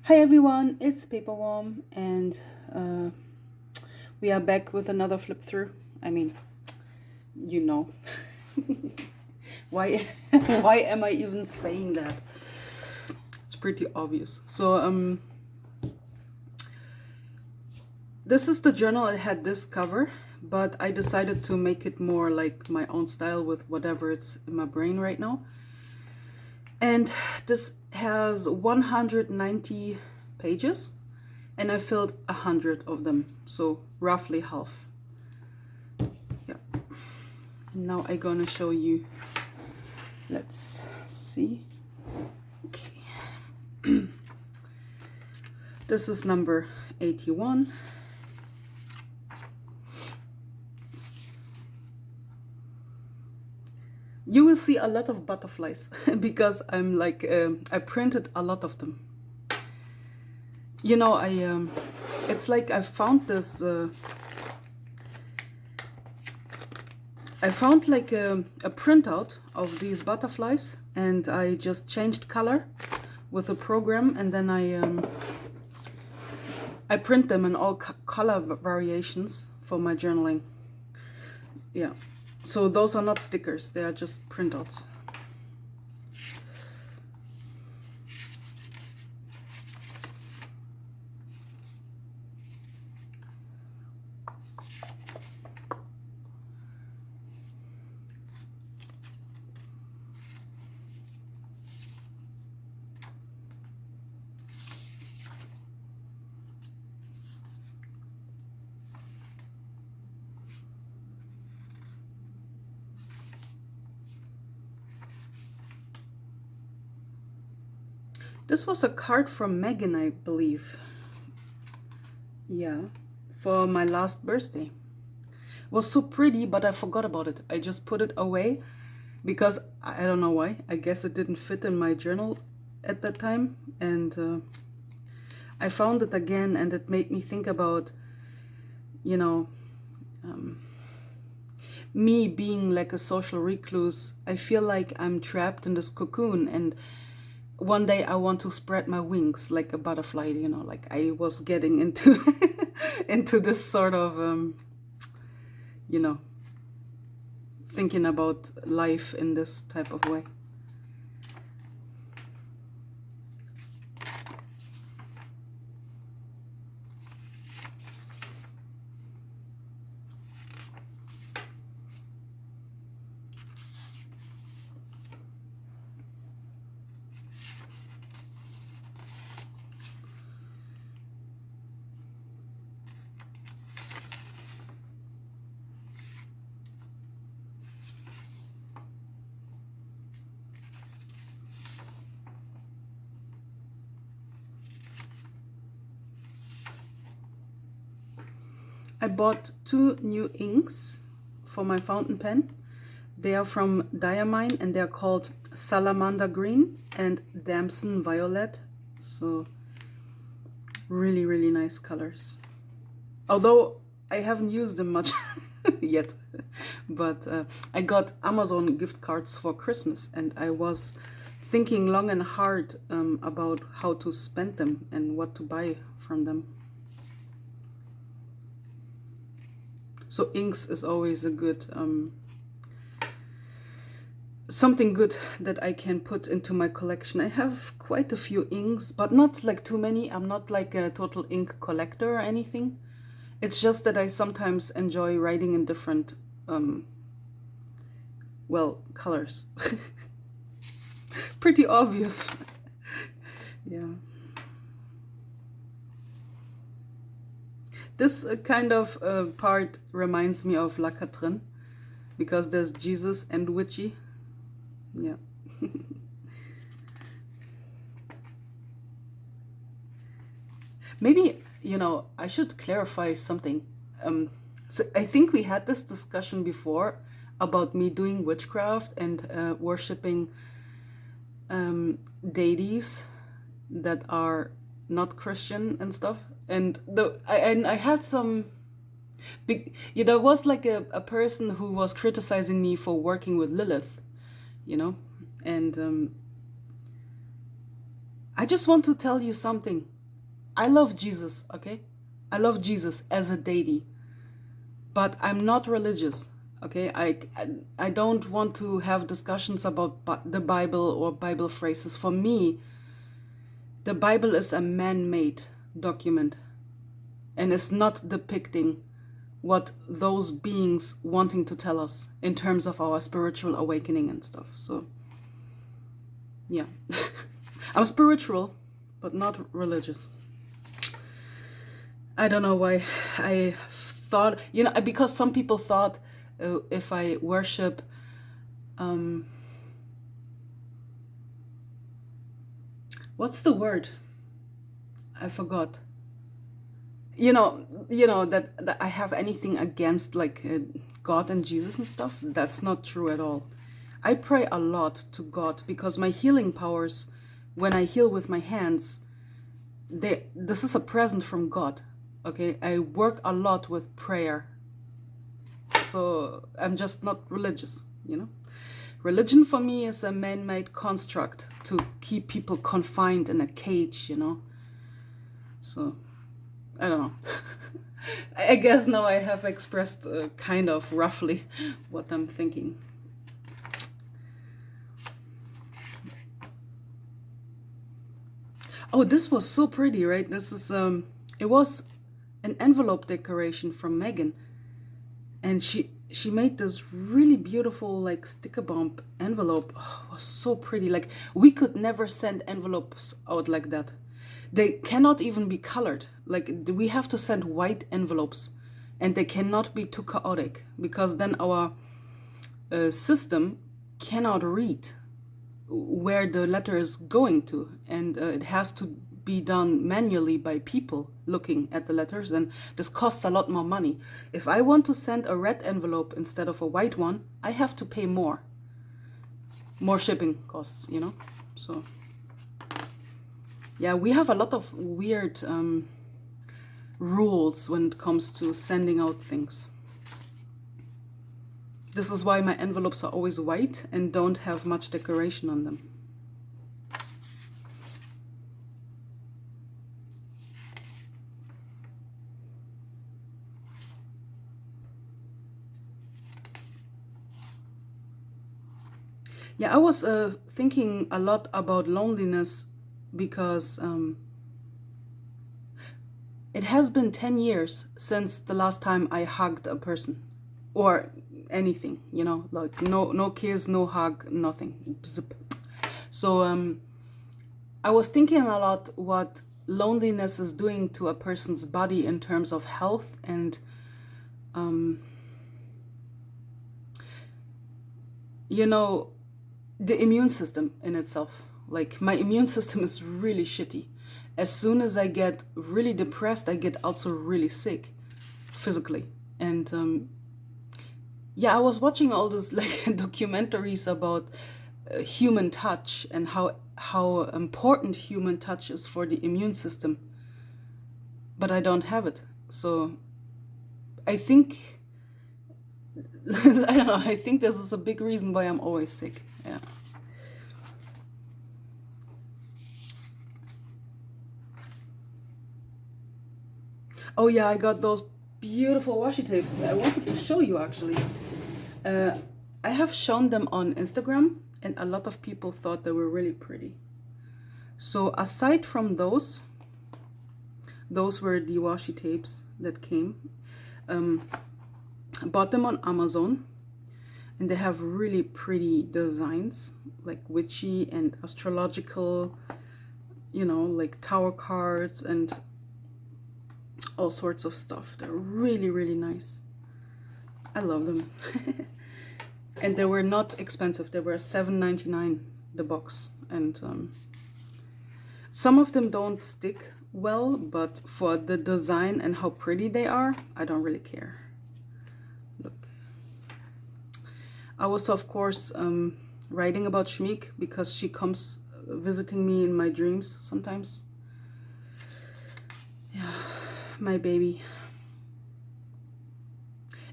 Hi everyone, it's Paperworm, and we are back with another flip through. I mean, you know, why why am I even saying that? It's pretty obvious. So this is the journal. It had this cover, but I decided to make it more like my own style with whatever it's in my brain right now. And this has 190 pages, and I filled 100 of them, so roughly half. Yeah. Now I'm gonna show you. Let's see. Okay. This is number 81. You will see a lot of butterflies because I'm like, I printed a lot of them. You know, it's like I found this, I found like a printout of these butterflies, and I just changed color with a program, and then I print them in all color variations for my journaling. Yeah. So those are not stickers, they are just printouts. This was a card from Megan, I believe. Yeah, for my last birthday. It was so pretty, but I forgot about it. I just put it away because I don't know why. I guess it didn't fit in my journal at that time. And I found it again, and it made me think about, you know, me being like a social recluse. I feel like I'm trapped in this cocoon, and one day I want to spread my wings like a butterfly, you know, like I was getting into into this sort of you know, thinking about life in this type of way. I bought 2 new inks for my fountain pen. They are from Diamine, and they're called Salamander Green and Damson Violet. So really, really nice colors. Although I haven't used them much yet. But I got Amazon gift cards for Christmas, and I was thinking long and hard about how to spend them and what to buy from them. So inks is always a good, something good that I can put into my collection. I have quite a few inks, but not like too many. I'm not like a total ink collector or anything. It's just that I sometimes enjoy writing in different, well, colors. Pretty obvious. Yeah. This kind of part reminds me of La Catherine, because there's Jesus and Witchy. Yeah. Maybe, you know, I should clarify something. So I think we had this discussion before about me doing witchcraft and worshipping deities that are not Christian and stuff. And I had some big, yeah, there was like a person who was criticizing me for working with Lilith, you know, and I just want to tell you something. I love Jesus, okay? I love Jesus as a deity, but I'm not religious, okay? I don't want to have discussions about the Bible or Bible phrases. For me, the Bible is a man-made document and is not depicting what those beings wanting to tell us in terms of our spiritual awakening and stuff. So, yeah. I'm spiritual, but not religious. I don't know why I thought, because some people thought if I worship what's the word? I forgot. That I have anything against like God and Jesus and stuff. That's not true at all. I pray a lot to God because my healing powers, when I heal with my hands, this is a present from God. Okay, I work a lot with prayer. So I'm just not religious, Religion for me is a man-made construct to keep people confined in a cage, So, I don't know. I guess now I have expressed kind of roughly what I'm thinking. Oh, this was so pretty, right? This is, it was an envelope decoration from Megan. And she made this really beautiful like sticker bomb envelope. Oh, it was so pretty. Like we could never send envelopes out like that. They cannot even be colored. Like we have to send white envelopes and they cannot be too chaotic because then our system cannot read where the letter is going to, and it has to be done manually by people looking at the letters, and this costs a lot more money. If I want to send a red envelope instead of a white one, I have to pay more shipping costs, So yeah, we have a lot of weird rules when it comes to sending out things. This is why my envelopes are always white and don't have much decoration on them. Yeah, I was thinking a lot about loneliness because it has been 10 years since the last time I hugged a person or anything, like no kiss, no hug, nothing. Zip. So I was thinking a lot what loneliness is doing to a person's body in terms of health and the immune system in itself. Like my immune system is really shitty. As soon as I get really depressed, I get also really sick physically. And yeah, I was watching all those like documentaries about human touch and how important human touch is for the immune system. But I don't have it. So I think I don't know, I think this is a big reason why I'm always sick. Yeah. Oh yeah, I got those beautiful washi tapes. I wanted to show you actually. I have shown them on Instagram and a lot of people thought they were really pretty. So aside from those were the washi tapes that came. I bought them on Amazon and they have really pretty designs like witchy and astrological, like tarot cards and all sorts of stuff. They're really, really nice. I love them. And they were not expensive. They were $7.99 the box. And some of them don't stick well, but for the design and how pretty they are, I don't really care. Look. I was, of course, writing about Schmeek because she comes visiting me in my dreams sometimes. Yeah, my baby.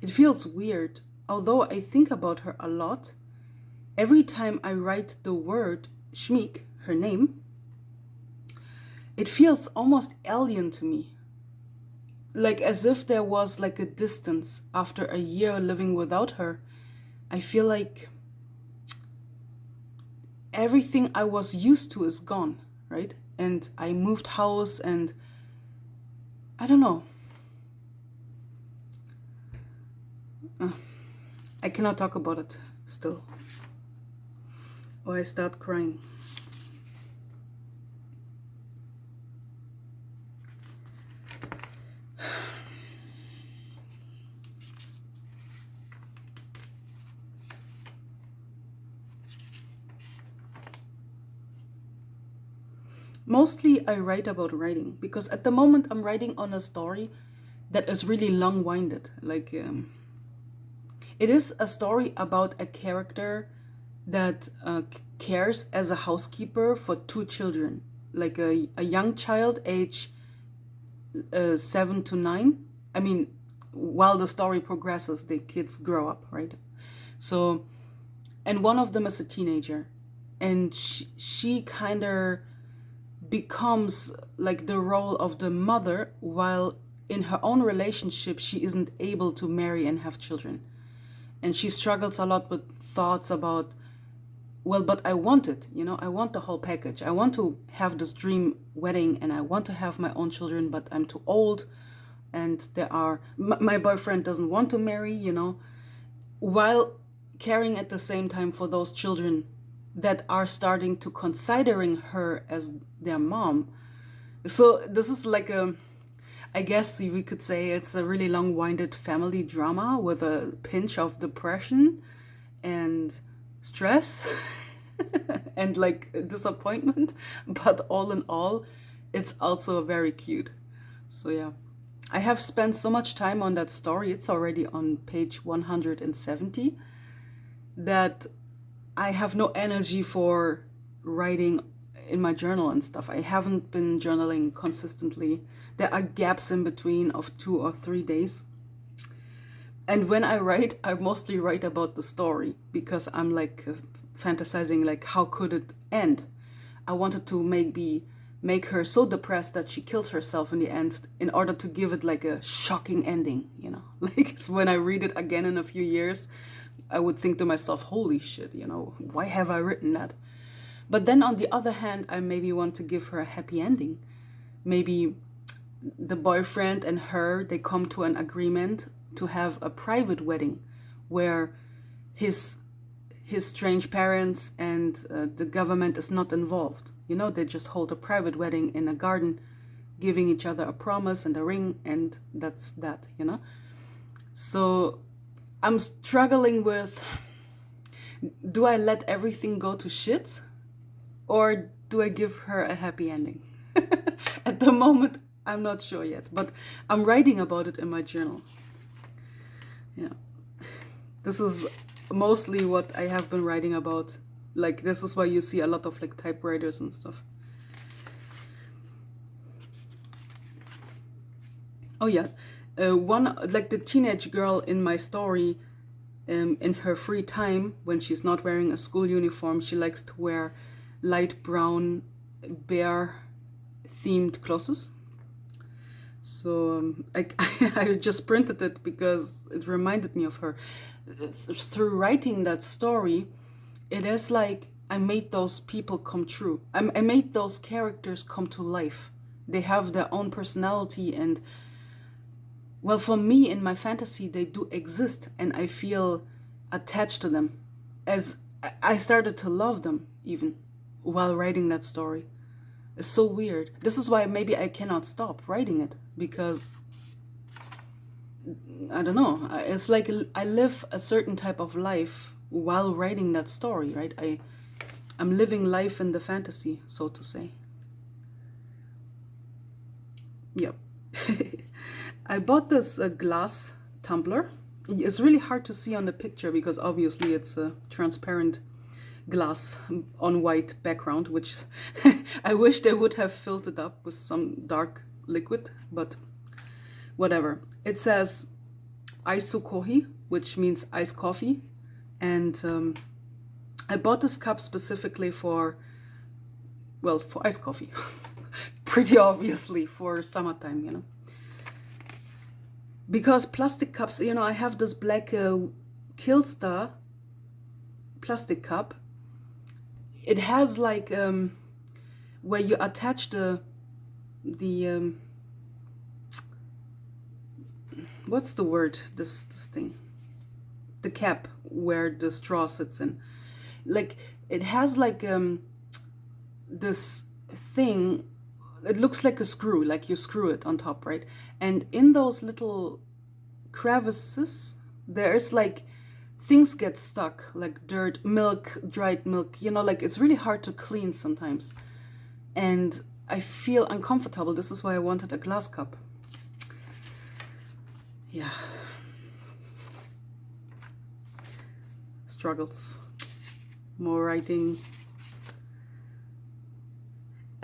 It feels weird. Although I think about her a lot, every time I write the word Schmeek, her name, it feels almost alien to me. Like as if there was like a distance after a year living without her. I feel like everything I was used to is gone, right? And I moved house and I don't know. I cannot talk about it still. Or I start crying. Mostly I write about writing because at the moment I'm writing on a story that is really long-winded. Like it is a story about a character that cares as a housekeeper for 2 children, like a young child age 7 to 9. I mean, while the story progresses, the kids grow up, right? So, and one of them is a teenager, and she kind of becomes like the role of the mother, while in her own relationship she isn't able to marry and have children, and she struggles a lot with thoughts about, well, but I want it, you know, I want the whole package. I want to have this dream wedding and I want to have my own children, but I'm too old and my boyfriend doesn't want to marry, you know, while caring at the same time for those children that are starting to considering her as their mom. So this is like I guess we could say it's a really long-winded family drama with a pinch of depression and stress and like disappointment, but all in all, it's also very cute. So yeah, I have spent so much time on that story. It's already on page 170 that I have no energy for writing in my journal and stuff. I haven't been journaling consistently. There are gaps in between of 2 or 3 days. And when I write, I mostly write about the story because I'm like fantasizing like how could it end? I wanted to maybe make her so depressed that she kills herself in the end in order to give it like a shocking ending, you know? Like when I read it again in a few years, I would think to myself, holy shit, you know, why have I written that? But then on the other hand, I maybe want to give her a happy ending. Maybe the boyfriend and her, they come to an agreement to have a private wedding where his strange parents and the government is not involved. You know, they just hold a private wedding in a garden, giving each other a promise and a ring, and that's that, you know? So I'm struggling with, do I let everything go to shit? Or do I give her a happy ending? At the moment, I'm not sure yet, but I'm writing about it in my journal. Yeah. This is mostly what I have been writing about. Like, this is why you see a lot of like typewriters and stuff. Oh yeah, one, like the teenage girl in my story, in her free time, when she's not wearing a school uniform, she likes to wear light brown bear themed clothes. So I just printed it because it reminded me of her. Through writing that story, it is like I made those people come true. I made those characters come to life. They have their own personality, and well, for me in my fantasy, they do exist, and I feel attached to them. As I started to love them even while writing that story. It's so weird. This is why maybe I cannot stop writing it, because I don't know. It's like I live a certain type of life while writing that story, right? I'm living life in the fantasy, so to say. Yep. I bought this glass tumbler. It's really hard to see on the picture because obviously it's a transparent glass on white background, which I wish they would have filled it up with some dark liquid, but whatever. It says Aisukohi, which means iced coffee, and I bought this cup specifically for, well, for iced coffee. pretty obviously for summertime, you know. Because plastic cups, you know, I have this black Killstar plastic cup. It has like where you attach the what's the word, this thing, the cap where the straw sits in, like it has like this thing. It looks like a screw, like you screw it on top, right? And in those little crevices there's like things get stuck, like dirt, milk, dried milk, you know, like it's really hard to clean sometimes, and I feel uncomfortable. This is why I wanted a glass cup. Yeah. Struggles. More writing.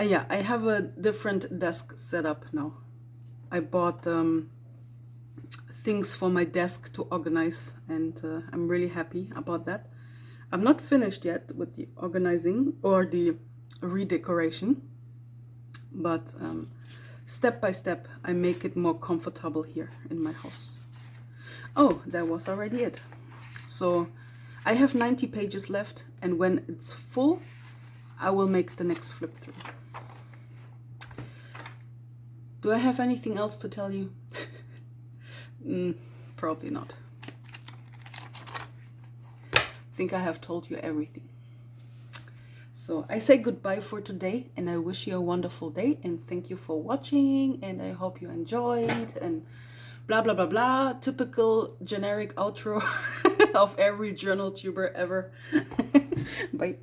Yeah, I have a different desk setup now. I bought things for my desk to organize, and I'm really happy about that. I'm not finished yet with the organizing or the redecoration, but step by step I make it more comfortable here in my house. Oh, that was already it. So I have 90 pages left, and when it's full I will make the next flip through. Do I have anything else to tell you? Probably not. I think I have told you everything. So I say goodbye for today, and I wish you a wonderful day, and thank you for watching, and I hope you enjoyed, and blah blah blah blah, typical generic outro of every journal tuber ever. Bye.